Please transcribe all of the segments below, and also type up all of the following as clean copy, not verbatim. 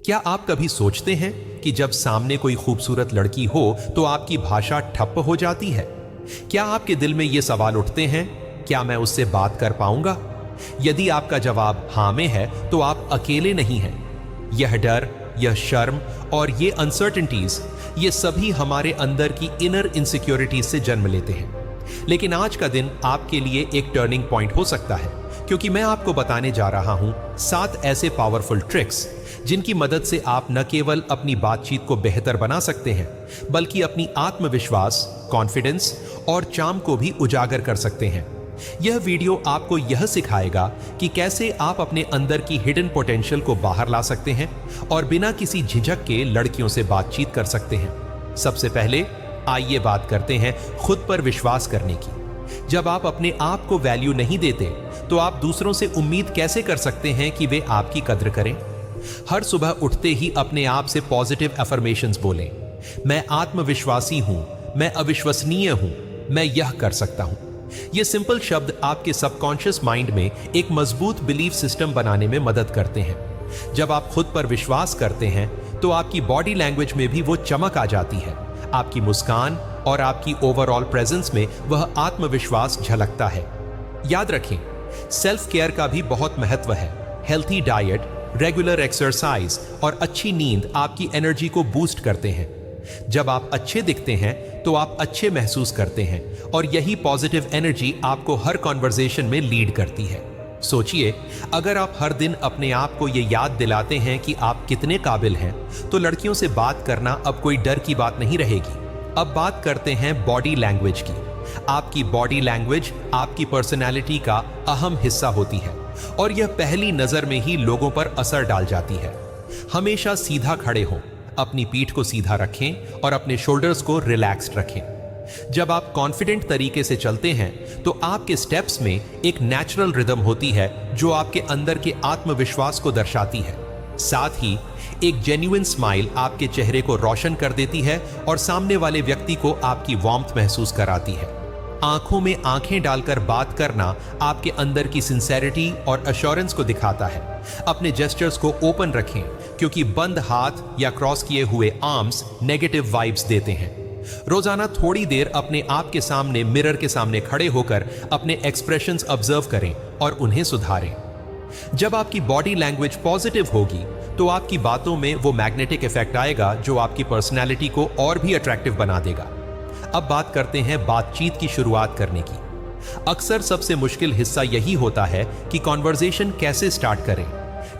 क्या आप कभी सोचते हैं कि जब सामने कोई खूबसूरत लड़की हो तो आपकी भाषा ठप्प हो जाती है? क्या आपके दिल में ये सवाल उठते हैं, क्या मैं उससे बात कर पाऊंगा? यदि आपका जवाब हाँ में है तो आप अकेले नहीं हैं। यह डर, यह शर्म और ये अनसर्टेनिटीज, ये सभी हमारे अंदर की इनर इनसिक्योरिटीज से जन्म लेते हैं। लेकिन आज का दिन आपके लिए एक टर्निंग पॉइंट हो सकता है, क्योंकि मैं आपको बताने जा रहा हूं 7 ऐसे पावरफुल ट्रिक्स जिनकी मदद से आप न केवल अपनी बातचीत को बेहतर बना सकते हैं, बल्कि अपनी आत्मविश्वास, कॉन्फिडेंस और चार्म को भी उजागर कर सकते हैं। यह वीडियो आपको यह सिखाएगा कि कैसे आप अपने अंदर की हिडन पोटेंशियल को बाहर ला सकते हैं और बिना किसी झिझक के लड़कियों से बातचीत कर सकते हैं। सबसे पहले आइए बात करते हैं खुद पर विश्वास करने की। जब आप अपने आप को वैल्यू नहीं देते तो आप दूसरों से उम्मीद कैसे कर सकते हैं कि वे आपकी कद्र करें? हर सुबह उठते ही अपने आप से पॉजिटिव अफर्मेशंस बोलें। मैं आत्मविश्वासी हूं, मैं अविश्वसनीय हूं, मैं यह कर सकता हूं। ये सिंपल शब्द आपके सबकॉन्शियस माइंड में एक मजबूत बिलीफ सिस्टम बनाने में मदद करते हैं। जब आप खुद पर विश्वास करते हैं तो आपकी बॉडी लैंग्वेज में भी वो चमक आ जाती है। आपकी मुस्कान और आपकी ओवरऑल प्रेजेंस में वह आत्मविश्वास झलकता है। याद रखें, सेल्फ केयर का भी बहुत महत्व है। हेल्थी डाइट, रेगुलर एक्सरसाइज और अच्छी नींद आपकी एनर्जी को बूस्ट करते हैं। जब आप अच्छे दिखते हैं तो आप अच्छे महसूस करते हैं और यही पॉजिटिव एनर्जी आपको हर कॉन्वर्सेशन में लीड करती है। सोचिए, अगर आप हर दिन अपने आप को ये याद दिलाते हैं कि आप कितने काबिल हैं, तो लड़कियों से बात करना अब कोई डर की बात नहीं रहेगी। अब बात करते हैं बॉडी लैंग्वेज की। आपकी बॉडी लैंग्वेज आपकी पर्सनैलिटी का अहम हिस्सा होती है और यह पहली नजर में ही लोगों पर असर डाल जाती है। हमेशा सीधा खड़े हों, अपनी पीठ को सीधा रखें और अपने शोल्डर्स को रिलैक्स्ड रखें। जब आप कॉन्फिडेंट तरीके से चलते हैं तो आपके स्टेप्स में एक नेचुरल रिदम होती है जो आपके अंदर के आत्मविश्वास को दर्शाती है। साथ ही एक जेन्युइन स्माइल आपके चेहरे को रोशन कर देती है और सामने वाले व्यक्ति को आपकी वार्मथ महसूस कराती है। आंखों में आंखें डालकर बात करना आपके अंदर की सिंसेरिटी और एश्योरेंस को दिखाता है। अपने जेस्चर्स को ओपन रखें, क्योंकि बंद हाथ या क्रॉस किए हुए आर्म्स नेगेटिव वाइब्स देते हैं। रोजाना थोड़ी देर अपने आप के सामने मिरर के सामने खड़े होकर अपने एक्सप्रेशंस ऑब्जर्व करें और उन्हें सुधारें। जब आपकी बॉडी लैंग्वेज पॉजिटिव होगी तो आपकी बातों में वो मैग्नेटिक इफेक्ट आएगा जो आपकी पर्सनैलिटी को और भी अट्रैक्टिव बना देगा। अब बात करते हैं बातचीत की शुरुआत करने की। अक्सर सबसे मुश्किल हिस्सा यही होता है कि कॉन्वर्सेशन कैसे स्टार्ट करें,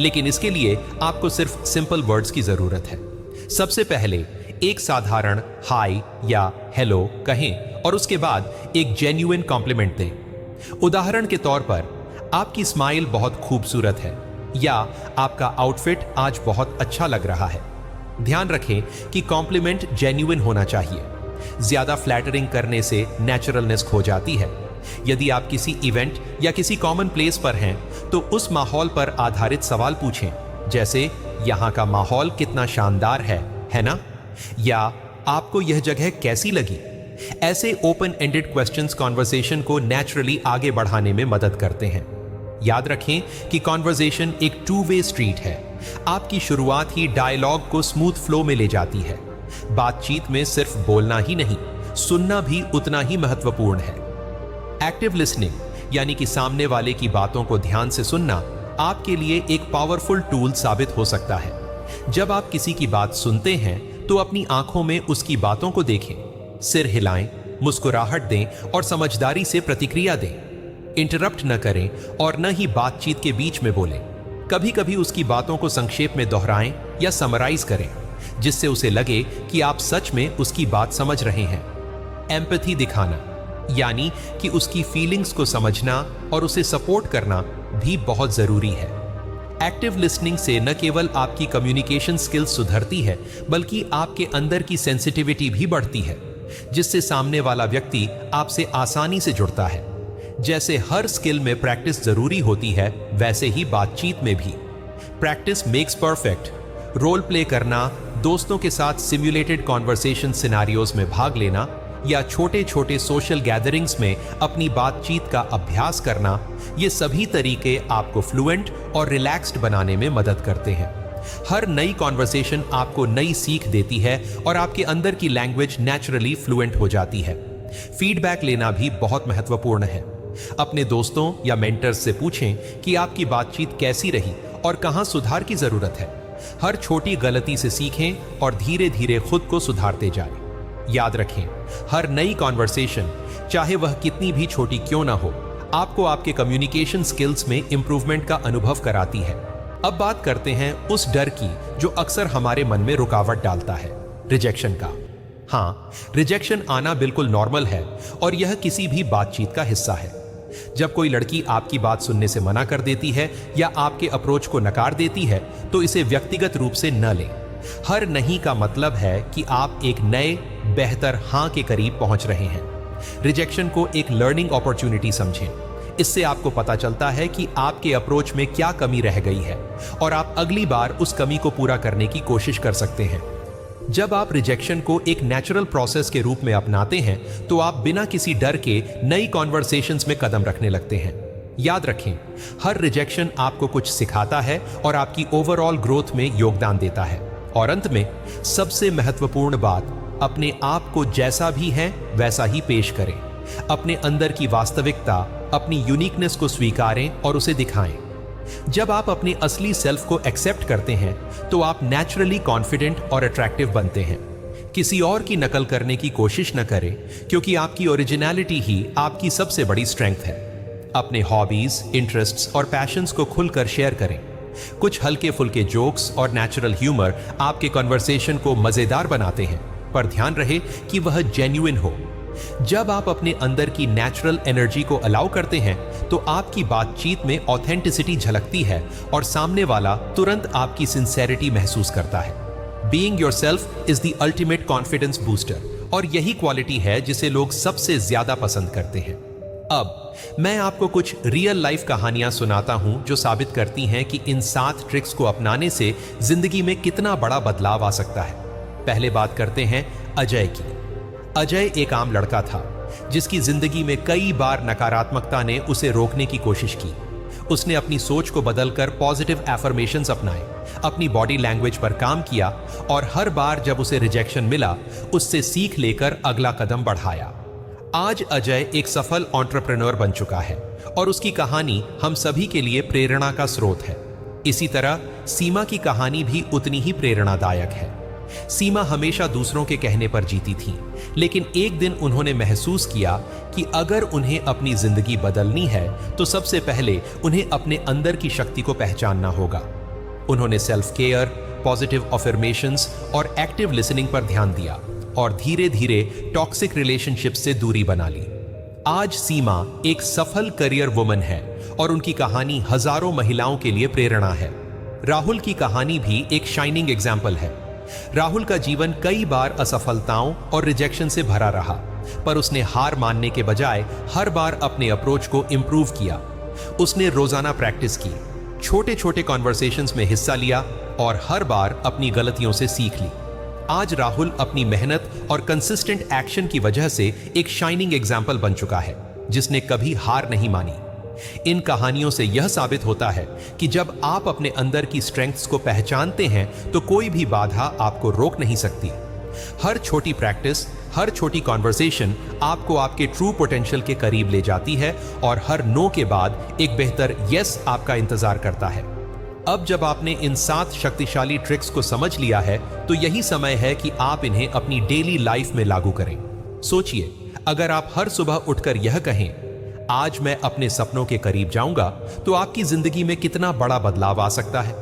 लेकिन इसके लिए आपको सिर्फ सिंपल वर्ड्स की जरूरत है। सबसे पहले एक साधारण हाय या हेलो कहें और उसके बाद एक जेन्युइन कॉम्प्लीमेंट दें। उदाहरण के तौर पर, आपकी स्माइल बहुत खूबसूरत है या आपका आउटफिट आज बहुत अच्छा लग रहा है। ध्यान रखें कि कॉम्प्लीमेंट जेन्युइन होना चाहिए। ज्यादा फ्लैटरिंग करने से नेचुरलनेस खो जाती है। यदि आप किसी इवेंट या किसी कॉमन प्लेस पर हैं तो उस माहौल पर आधारित सवाल पूछें, जैसे यहाँ का माहौल कितना शानदार है ना? या आपको यह जगह कैसी लगी? ऐसे ओपन एंडेड क्वेश्चंस कॉन्वर्सेशन को नेचुरली आगे बढ़ाने में मदद करते हैं। याद रखें कि कॉन्वर्सेशन एक 2-वे स्ट्रीट है। आपकी शुरुआत ही डायलॉग को स्मूथ फ्लो में ले जाती है। बातचीत में सिर्फ बोलना ही नहीं, सुनना भी उतना ही महत्वपूर्ण है। एक्टिव लिसनिंग, यानी कि सामने वाले की बातों को ध्यान से सुनना, आपके लिए एक पावरफुल टूल साबित हो सकता है। जब आप किसी की बात सुनते हैं तो अपनी आंखों में उसकी बातों को देखें, सिर हिलाएं, मुस्कुराहट दें और समझदारी से प्रतिक्रिया दें। इंटरप्ट न करें और न ही बातचीत के बीच में बोलें। कभी कभी उसकी बातों को संक्षेप में दोहराएं या समराइज करें, जिससे उसे लगे कि आप सच में उसकी बात समझ रहे हैं। एम्पैथी दिखाना, यानी कि उसकी फीलिंग्स को समझना और उसे सपोर्ट करना भी बहुत जरूरी है। एक्टिव लिसनिंग से न केवल आपकी कम्युनिकेशन स्किल्स सुधरती है, बल्कि आपके अंदर की सेंसिटिविटी भी बढ़ती है, जिससे सामने वाला व्यक्ति आपसे आसानी से जुड़ता है। जैसे हर स्किल में प्रैक्टिस जरूरी होती है, वैसे ही बातचीत में भी। Practice makes perfect. Role play करना, दोस्तों के साथ सिम्युलेटेड कॉन्वर्सेशन सिनेरियोज में भाग लेना या छोटे छोटे सोशल गैदरिंग्स में अपनी बातचीत का अभ्यास करना, ये सभी तरीके आपको फ्लुएंट और रिलैक्स्ड बनाने में मदद करते हैं। हर नई कॉन्वर्सेशन आपको नई सीख देती है और आपके अंदर की लैंग्वेज नेचुरली फ्लुएंट हो जाती है। फीडबैक लेना भी बहुत महत्वपूर्ण है। अपने दोस्तों या मेंटर्स से पूछें कि आपकी बातचीत कैसी रही और कहां सुधार की जरूरत है। हर छोटी गलती से सीखें और धीरे धीरे खुद को सुधारते जाएं। याद रखें, हर नई कॉन्वर्सेशन, चाहे वह कितनी भी छोटी क्यों ना हो, आपको आपके कम्युनिकेशन स्किल्स में इंप्रूवमेंट का अनुभव कराती है। अब बात करते हैं उस डर की जो अक्सर हमारे मन में रुकावट डालता है, रिजेक्शन का। हाँ, रिजेक्शन आना बिल्कुल नॉर्मल है और यह किसी भी बातचीत का हिस्सा है। जब कोई लड़की आपकी बात सुनने से मना कर देती है या आपके अप्रोच को नकार देती है, तो इसे व्यक्तिगत रूप से न लें। हर नहीं का मतलब है कि आप एक नए, बेहतर हाँ के करीब पहुंच रहे हैं। रिजेक्शन को एक लर्निंग अपॉर्चुनिटी समझें। इससे आपको पता चलता है कि आपके अप्रोच में क्या कमी रह गई है और आप अगली बार उस कमी को पूरा करने की कोशिश कर सकते हैं। जब आप रिजेक्शन को एक नेचुरल प्रोसेस के रूप में अपनाते हैं, तो आप बिना किसी डर के नई कॉन्वर्सेशंस में कदम रखने लगते हैं। याद रखें, हर रिजेक्शन आपको कुछ सिखाता है और आपकी ओवरऑल ग्रोथ में योगदान देता है। और अंत में सबसे महत्वपूर्ण बात, अपने आप को जैसा भी है वैसा ही पेश करें। अपने अंदर की वास्तविकता, अपनी यूनिकनेस को स्वीकारें और उसे दिखाएं। जब आप अपनी असली सेल्फ को एक्सेप्ट करते हैं, तो आप नेचुरली कॉन्फिडेंट और अट्रैक्टिव बनते हैं। किसी और की नकल करने की कोशिश न करें, क्योंकि आपकी ओरिजिनलिटी ही आपकी सबसे बड़ी स्ट्रेंथ है। अपने हॉबीज, इंटरेस्ट्स और पैशंस को खुलकर शेयर करें। कुछ हल्के फुल्के जोक्स और नेचुरल ह्यूमर आपके कन्वर्सेशन को मजेदार बनाते हैं, पर ध्यान रहे कि वह जेन्युइन हो। जब आप अपने अंदर की नेचुरल एनर्जी को अलाउ करते हैं, तो आपकी बातचीत में ऑथेंटिसिटी झलकती है और सामने वाला तुरंत आपकी सिंसेरिटी महसूस करता है। Being yourself is the ultimate confidence booster, और यही क्वालिटी है जिसे लोग सबसे ज्यादा पसंद करते हैं। अब मैं आपको कुछ रियल लाइफ कहानियां सुनाता हूं जो साबित करती हैं कि इन 7 ट्रिक्स को अपनाने से जिंदगी में कितना बड़ा बदलाव आ सकता है। पहले बात करते हैं अजय की। अजय एक आम लड़का था जिसकी जिंदगी में कई बार नकारात्मकता ने उसे रोकने की कोशिश की। उसने अपनी सोच को बदलकर पॉजिटिव एफर्मेशंस अपनाए, अपनी बॉडी लैंग्वेज पर काम किया और हर बार जब उसे रिजेक्शन मिला, उससे सीख लेकर अगला कदम बढ़ाया। आज अजय एक सफल एंटरप्रेन्योर बन चुका है और उसकी कहानी हम सभी के लिए प्रेरणा का स्रोत है। इसी तरह सीमा की कहानी भी उतनी ही प्रेरणादायक है। सीमा हमेशा दूसरों के कहने पर जीती थी, लेकिन एक दिन उन्होंने महसूस किया कि अगर उन्हें अपनी जिंदगी बदलनी है, तो सबसे पहले उन्हें अपने अंदर की शक्ति को पहचानना होगा। उन्होंने सेल्फ केयर, पॉजिटिव अफर्मेशंस और एक्टिव लिसनिंग पर ध्यान दिया और धीरे धीरे टॉक्सिक रिलेशनशिप से दूरी बना ली। आज सीमा एक सफल करियर वुमन है और उनकी कहानी हजारों महिलाओं के लिए प्रेरणा है। राहुल की कहानी भी एक शाइनिंग एग्जाम्पल है। राहुल का जीवन कई बार असफलताओं और रिजेक्शन से भरा रहा, पर उसने हार मानने के बजाय हर बार अपने अप्रोच को इंप्रूव किया। उसने रोजाना प्रैक्टिस की, छोटे छोटे कॉन्वर्सेशंस में हिस्सा लिया और हर बार अपनी गलतियों से सीख ली। आज राहुल अपनी मेहनत और कंसिस्टेंट एक्शन की वजह से एक शाइनिंग एग्जाम्पल बन चुका है, जिसने कभी हार नहीं मानी। इन कहानियों से यह साबित होता है कि जब आप अपने अंदर की स्ट्रेंथ्स को पहचानते हैं, तो कोई भी बाधा आपको रोक नहीं सकती। हर छोटी प्रैक्टिस, हर छोटी कॉन्वर्सेशन आपको आपके ट्रू पोटेंशियल के करीब ले जाती है और हर नो के बाद एक बेहतर यस आपका इंतजार करता है। अब जब आपने इन 7 शक्तिशाली ट्रिक्स को समझ लिया है, तो यही समय है कि आप इन्हें अपनी डेली लाइफ में लागू करें। सोचिए, अगर आप हर सुबह उठकर यह कहें, आज मैं अपने सपनों के करीब जाऊंगा, तो आपकी जिंदगी में कितना बड़ा बदलाव आ सकता है।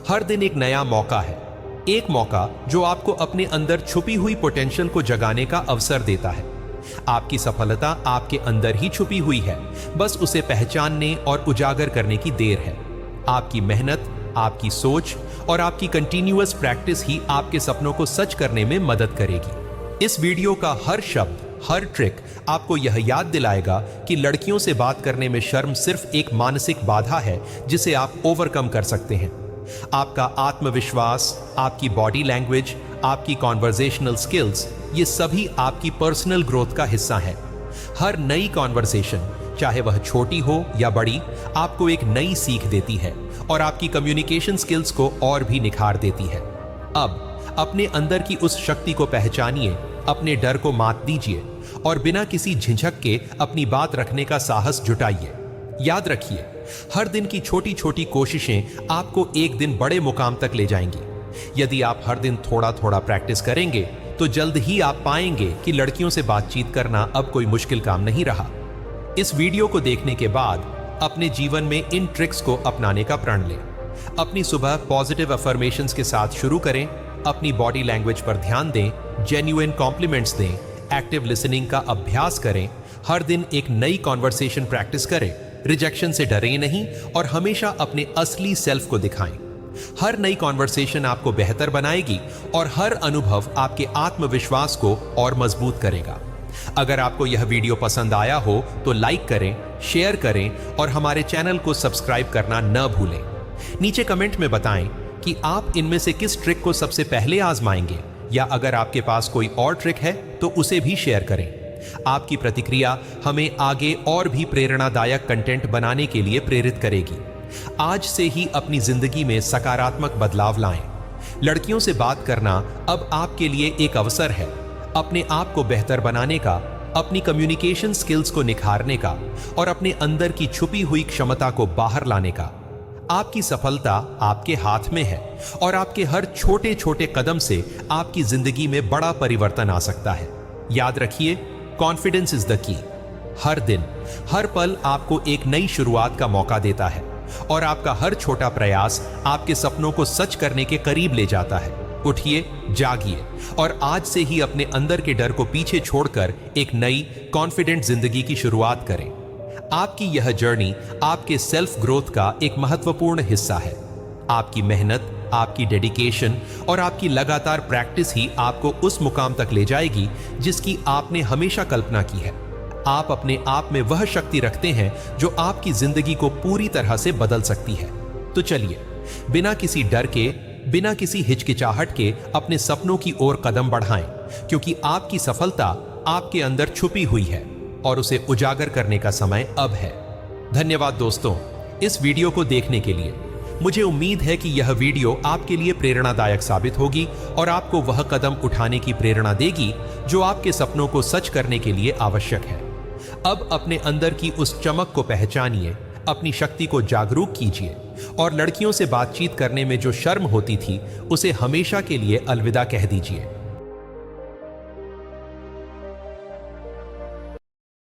हर दिन एक नया मौका है, एक मौका जो आपको अपने अंदर छुपी हुई पोटेंशियल को जगाने का अवसर देता है। आपकी सफलता आपके अंदर ही छुपी हुई है, बस उसे पहचानने और उजागर करने की देर है। आपकी मेहनत, आपकी सोच और आपकी कंटिन्यूअस प्रैक्टिस ही आपके सपनों को सच करने में मदद करेगी। इस वीडियो का हर शब्द, हर ट्रिक आपको यह याद दिलाएगा कि लड़कियों से बात करने में शर्म सिर्फ एक मानसिक बाधा है जिसे आप ओवरकम कर सकते हैं। आपका आत्मविश्वास, आपकी बॉडी लैंग्वेज, आपकी कॉन्वर्सेशनल स्किल्स, ये सभी आपकी पर्सनल ग्रोथ का हिस्सा है। हर नई कॉन्वर्सेशन, चाहे वह छोटी हो या बड़ी, आपको एक नई सीख देती है और आपकी कम्युनिकेशन स्किल्स को और भी निखार देती है। अब अपने अंदर की उस शक्ति को पहचानिए, अपने डर को मात दीजिए और बिना किसी झिझक के अपनी बात रखने का साहस जुटाइए। याद रखिए, हर दिन की छोटी छोटी कोशिशें आपको एक दिन बड़े मुकाम तक ले जाएंगी। यदि आप हर दिन थोड़ा थोड़ा प्रैक्टिस करेंगे तो जल्द ही आप पाएंगे कि लड़कियों से बातचीत करना अब कोई मुश्किल काम नहीं रहा। इस वीडियो को देखने के बाद अपने जीवन में इन ट्रिक्स को अपनाने का प्रण लें। अपनी सुबह पॉजिटिव अफर्मेशंस के साथ शुरू करें, अपनी बॉडी लैंग्वेज पर ध्यान दें, जेन्युइन कॉम्प्लीमेंट्स दें, एक्टिव लिसनिंग का अभ्यास करें, हर दिन एक नई कॉन्वर्सेशन प्रैक्टिस करें, रिजेक्शन से डरें नहीं और हमेशा अपने असली सेल्फ को दिखाएं। हर नई कॉन्वर्सेशन आपको बेहतर बनाएगी और हर अनुभव आपके आत्मविश्वास को और मजबूत करेगा। अगर आपको यह वीडियो पसंद आया हो तो लाइक करें, शेयर करें और हमारे चैनल को सब्सक्राइब करना न भूलें। नीचे कमेंट में बताएं कि आप इनमें से किस ट्रिक को सबसे पहले आजमाएंगे, या अगर आपके पास कोई और ट्रिक है तो उसे भी शेयर करें। आपकी प्रतिक्रिया हमें आगे और भी प्रेरणादायक कंटेंट बनाने के लिए प्रेरित करेगी। आज से ही अपनी जिंदगी में सकारात्मक बदलाव लाएं। लड़कियों से बात करना अब आपके लिए एक अवसर है, अपने आप को बेहतर बनाने का, अपनी कम्युनिकेशन स्किल्स को निखारने का और अपने अंदर की छुपी हुई क्षमता को बाहर लाने का। आपकी सफलता आपके हाथ में है और आपके हर छोटे छोटे कदम से आपकी जिंदगी में बड़ा परिवर्तन आ सकता है। याद रखिए, कॉन्फिडेंस इज द की। हर दिन, हर पल आपको एक नई शुरुआत का मौका देता है और आपका हर छोटा प्रयास आपके सपनों को सच करने के करीब ले जाता है। उठिए, जागिए और आज से ही अपने अंदर के डर को पीछे छोड़कर एक नई कॉन्फिडेंट जिंदगी की शुरुआत करें। आपकी यह जर्नी आपके सेल्फ ग्रोथ का एक महत्वपूर्ण हिस्सा है। आपकी मेहनत, आपकी डेडिकेशन और आपकी लगातार प्रैक्टिस ही आपको उस मुकाम तक ले जाएगी जिसकी आपने हमेशा कल्पना की है। आप अपने आप में वह शक्ति रखते हैं जो आपकी जिंदगी को पूरी तरह से बदल सकती है। तो चलिए, बिना किसी डर के, बिना किसी हिचकिचाहट के अपने सपनों की ओर कदम बढ़ाएं, क्योंकि आपकी सफलता आपके अंदर छुपी हुई है और उसे उजागर करने का समय अब है। धन्यवाद दोस्तों, इस वीडियो को देखने के लिए। मुझे उम्मीद है कि यह वीडियो आपके लिए प्रेरणादायक साबित होगी और आपको वह कदम उठाने की प्रेरणा देगी जो आपके सपनों को सच करने के लिए आवश्यक है। अब अपने अंदर की उस चमक को पहचानिए, अपनी शक्ति को जागरूक कीजिए और लड़कियों से बातचीत करने में जो शर्म होती थी उसे हमेशा के लिए अलविदा कह दीजिए।